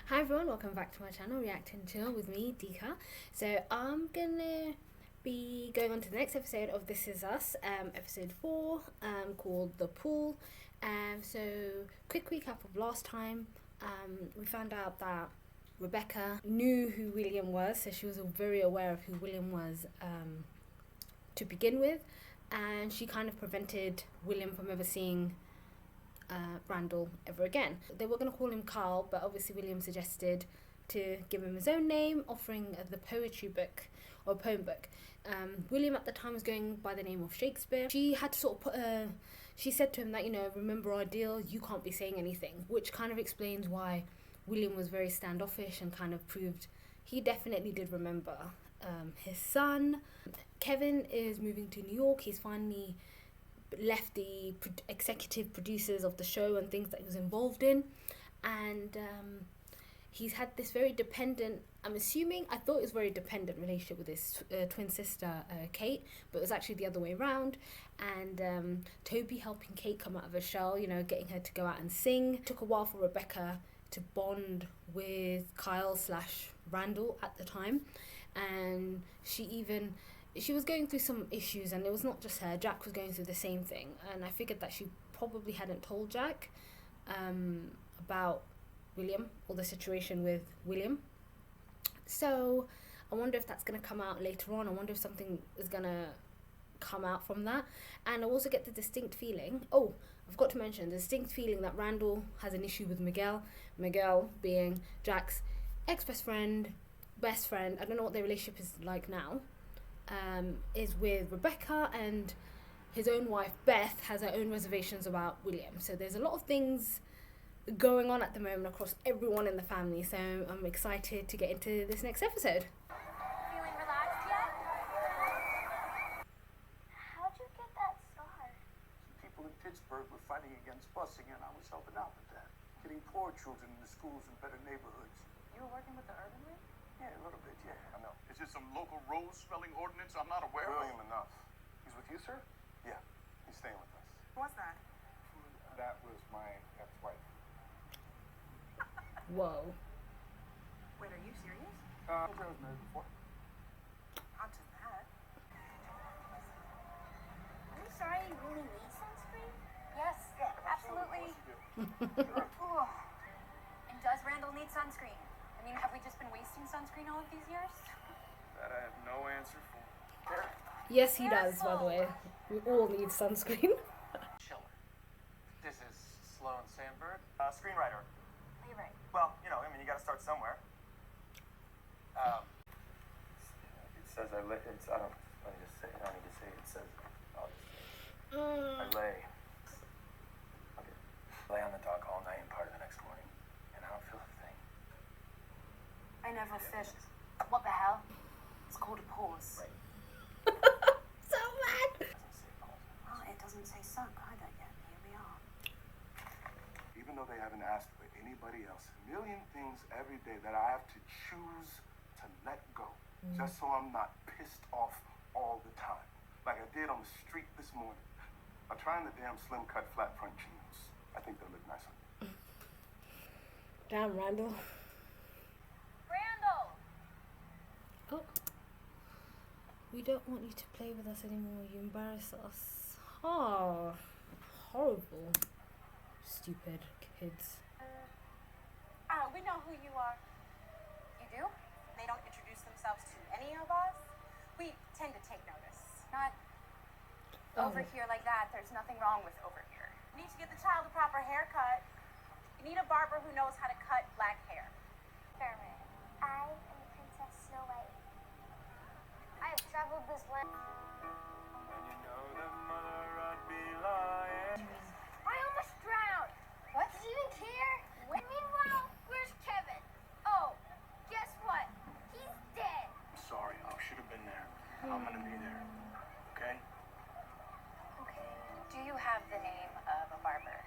Hi everyone, welcome back to my channel, React and Chill with me, Dika. So I'm gonna be going on to the next episode of This Is Us, episode 4, called The Pool. So quick recap of last time. We found out that Rebecca knew who William was, so she was very aware of who William was to begin with, and she kind of prevented William from ever seeing Randall ever again. They were going to call him Carl, but obviously William suggested to give him his own name, offering the poetry book or poem book. William at the time was going by the name of Shakespeare. She had to sort of put she said to him that, remember our deal, you can't be saying anything, which kind of explains why William was very standoffish and kind of proved he definitely did remember his son. Kevin is moving to New York. He's finally left the executive producers of the show and things that he was involved in, and he's had this very dependent, I thought it was very dependent relationship with his twin sister Kate, but it was actually the other way around. And Toby helping Kate come out of her shell, getting her to go out and sing. It took a while for Rebecca to bond with Kyle / Randall at the time, and she was going through some issues, and it was not just her. Jack was going through the same thing, and I figured that she probably hadn't told Jack about William or the situation with William. So I wonder if that's going to come out later on. I wonder if something is going to come out from that. And I also get the distinct feeling, I forgot to mention, the distinct feeling that Randall has an issue with Miguel. Miguel being Jack's ex-best friend, best friend. I don't know what their relationship is like now. Is with Rebecca, and his own wife Beth has her own reservations about William. So there's a lot of things going on at the moment across everyone in the family, so I'm excited to get into this next episode. Feeling relaxed yet? How'd you get that scar? People in Pittsburgh were fighting against busing, and I was helping out with that. Getting poor children into schools in better neighborhoods. You were working with the Urban League? Yeah, a little bit, yeah, I know. Is this some local road spelling ordinance I'm not aware of? William enough. He's with you, sir? Yeah, he's staying with us. What's that? That was my ex-wife. Whoa. Wait, are you serious? I was married before. Not to that. Are you sorry you really need sunscreen? Yes, absolutely. Ooh. And does Randall need sunscreen? I mean, have we just been wasting sunscreen all of these years? That I have no answer for. Yes, he does, by the way. We all need sunscreen. Chiller. This is Sloan Sandberg. Screenwriter. Oh, you're right. Well, you gotta start somewhere. It says I don't need to say it. It says, I lay on the dock all night and part of the next morning, and I don't feel a thing. I never fished. What the hell? It's called a pause. Right. So mad. It doesn't say pause. Well, it doesn't say sunk either yet. Here we are. Even though they haven't asked for anybody else, a million things every day that I have to choose to let go, just so I'm not pissed off all the time, like I did on the street this morning. I'm trying the damn slim cut flat front jeans. I think they look nice on you. Damn, Randall. Randall! Oh. We don't want you to play with us anymore. You embarrass us. Oh, horrible. Stupid kids. We know who you are. You do? They don't introduce themselves to any of us? We tend to take notice. Not over here like that. There's nothing wrong with over here. You need to get the child a proper haircut. You need a barber who knows how to cut black hair. Fairman, I am the Princess Snow White. I have traveled this land. And you know that mother I'd be lying. I almost drowned. What? Does he even care? Meanwhile, where's Kevin? Oh, guess what? He's dead. Sorry, I should have been there. I'm gonna be there. Okay? Okay. Do you have the name of a barber?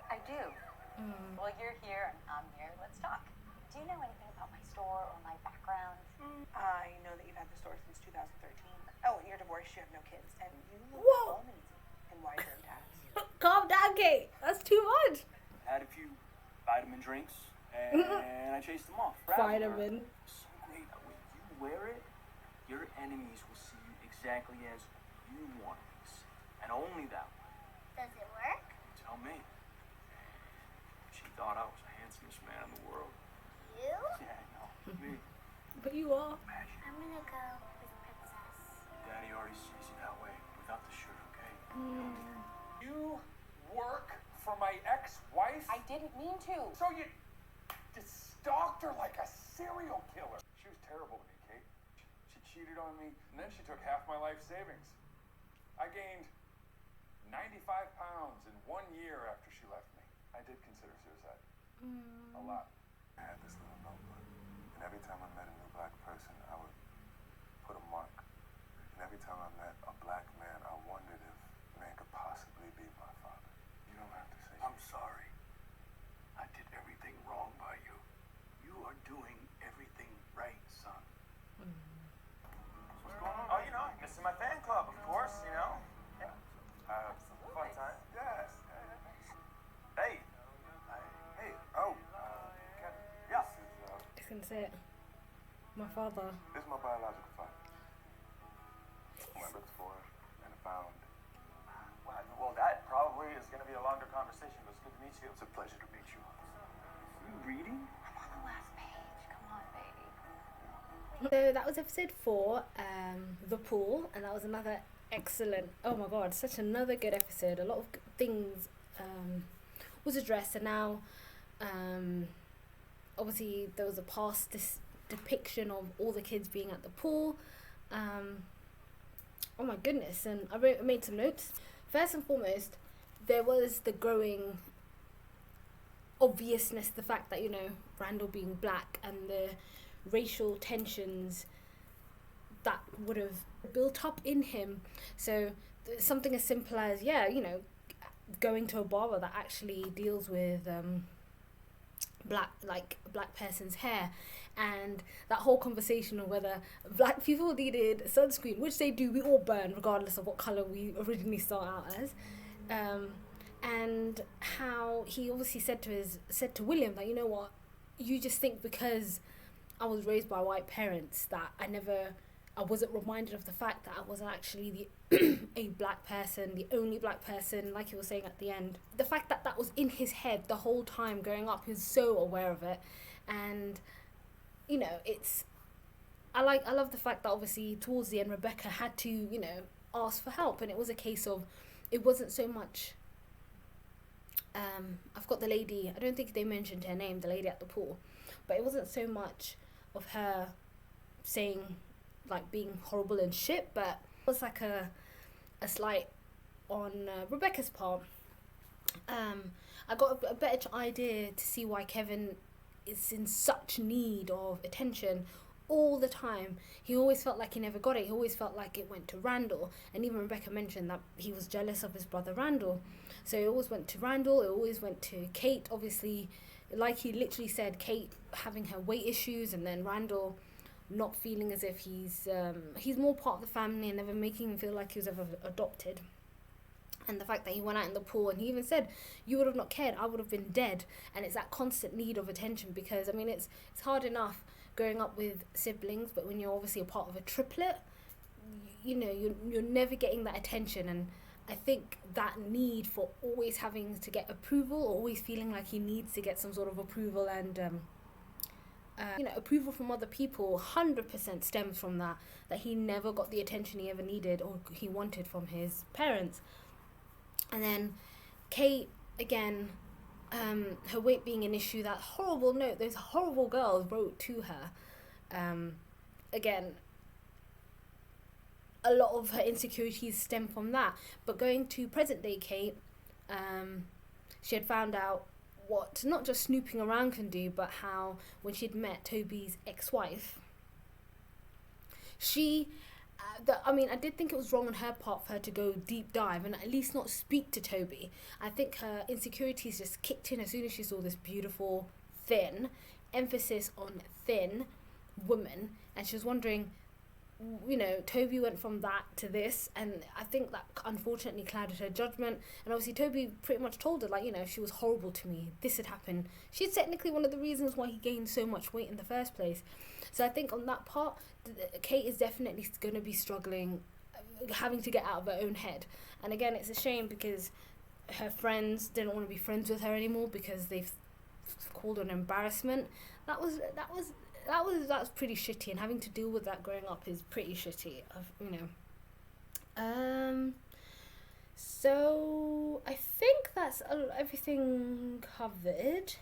I do. Well, you're here and I'm here. Let's talk. Do you know anything about my store or my background? I know that you've had the store since 2013. Oh, and you're divorced, you have no kids, and you look Whoa. amazing in white tats. Calm down, Kate. That's too much. Had a few vitamin drinks, and I chased them off. Spider-Man. So great that when you wear it, your enemies will see you exactly as you want to be seen. And only that way. Does it work? Tell me. She thought I was the handsomest man in the world. You? Yeah, I know. Me. But you are. Imagine. I'm gonna go with Princess. Daddy already sees you that way without the shirt, okay? You work for my ex-wife? I didn't mean to. So you stalked her like a serial killer. She was terrible to me, Kate. She cheated on me, and then she took half my life savings. I gained 95 pounds in 1 year after she left me. I did consider suicide. A lot. I had this little notebook, and every time I met a new black person, I would put a mark. And every time I met a black man, I wondered if man could possibly be my father. You don't have to say. I'm sorry. I did everything wrong by you. You are doing everything right, son. What's going on? Oh, you know, missing my fan club, of course, you know. Yeah. Fun time. Yes. Hey. Hey. Oh. Kevin. Yeah. This is Just gonna say it. My father. this is my biological father. Who I looked for and found. Well, that probably is going to be a longer conversation, but it's good to meet you. It's a pleasure to meet you. Are you reading? I'm on the last page. Come on, baby. So that was episode 4, The Pool, and that was another excellent, oh my god, such another good episode. A lot of things was addressed, and now obviously there was a past depiction of all the kids being at the pool. Oh my goodness, and I made some notes. First and foremost, there was the growing obviousness, the fact that, you know, Randall being black and the racial tensions that would have built up in him. So something as simple as, yeah, you know, going to a barber that actually deals with black person's hair, and that whole conversation of whether black people needed sunscreen, which they do, we all burn regardless of what colour we originally start out as, and how he obviously said to William that, you know what, you just think because I was raised by white parents that I wasn't reminded of the fact that I wasn't actually a black person, the only black person, like he was saying at the end. The fact that that was in his head the whole time growing up, he was so aware of it. And, you know, I love the fact that obviously towards the end Rebecca had to, you know, ask for help, and it was a case of, it wasn't so much, I've got the lady, I don't think they mentioned her name, the lady at the pool, but it wasn't so much of her saying, like, being horrible and shit, but it was like a slight on Rebecca's part. I got a better idea to see why Kevin is in such need of attention all the time. He always felt like he never got it. He always felt like it went to Randall, and even Rebecca mentioned that he was jealous of his brother Randall, so it always went to Randall, it always went to Kate, obviously, like he literally said, Kate having her weight issues, and then Randall not feeling as if he's more part of the family and never making him feel like he was ever adopted. And the fact that he went out in the pool, and he even said, you would have not cared, I would have been dead. And it's that constant need of attention, because I mean it's hard enough growing up with siblings, but when you're obviously a part of a triplet, you know, you're never getting that attention. And I think that need for always having to get approval, always feeling like he needs to get some sort of approval and you know, approval from other people 100% stems from that he never got the attention he ever needed or he wanted from his parents. And then Kate, again, her weight being an issue, that horrible note those horrible girls wrote to her, again, a lot of her insecurities stem from that. But going to present day Kate, she had found out what not just snooping around can do, but how when she'd met Toby's ex-wife, she I did think it was wrong on her part for her to go deep dive and at least not speak to Toby. I think her insecurities just kicked in as soon as she saw this beautiful, thin, emphasis on thin woman, and she was wondering, you know, Toby went from that to this, and I think that unfortunately clouded her judgment. And obviously Toby pretty much told her, like, you know, she was horrible to me, this had happened. She's technically one of the reasons why he gained so much weight in the first place. So I think on that part, Kate is definitely going to be struggling, having to get out of her own head. And again, it's a shame because her friends didn't want to be friends with her anymore because they've called her an embarrassment. That's pretty shitty, and having to deal with that growing up is pretty shitty, you know. So I think that's everything covered.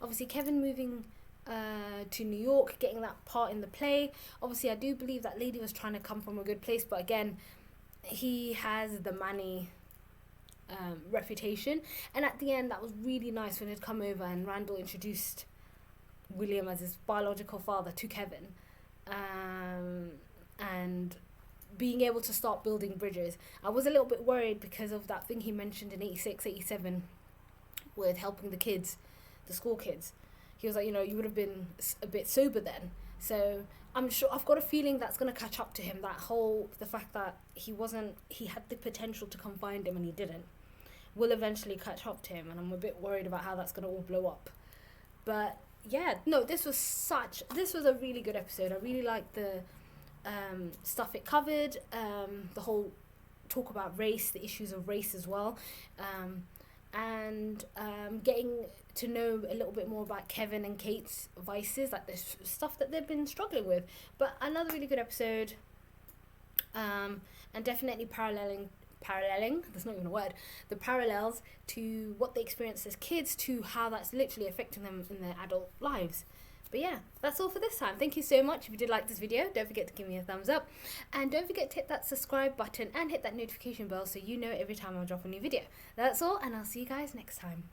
Obviously Kevin moving to New York, getting that part in the play. Obviously I do believe that lady was trying to come from a good place, but again, he has the Manny reputation. And at the end, that was really nice when he'd come over and Randall introduced William as his biological father to Kevin, and being able to start building bridges. I was a little bit worried because of that thing he mentioned in 86, 87 with helping the kids, the school kids. He was like, you know, you would have been a bit sober then. So I'm sure, I've got a feeling that's going to catch up to him. The fact that he had the potential to come find him and he didn't, will eventually catch up to him. And I'm a bit worried about how that's going to all blow up. But yeah, no, this was a really good episode. I really liked the stuff it covered, the whole talk about race, the issues of race as well, and getting to know a little bit more about Kevin and Kate's vices, like the stuff that they've been struggling with. But another really good episode, and definitely paralleling, that's not even a word, the parallels to what they experienced as kids to how that's literally affecting them in their adult lives. But yeah, that's all for this time. Thank you so much. If you did like this video, don't forget to give me a thumbs up, and don't forget to hit that subscribe button and hit that notification bell so you know every time I drop a new video. That's all, and I'll see you guys next time.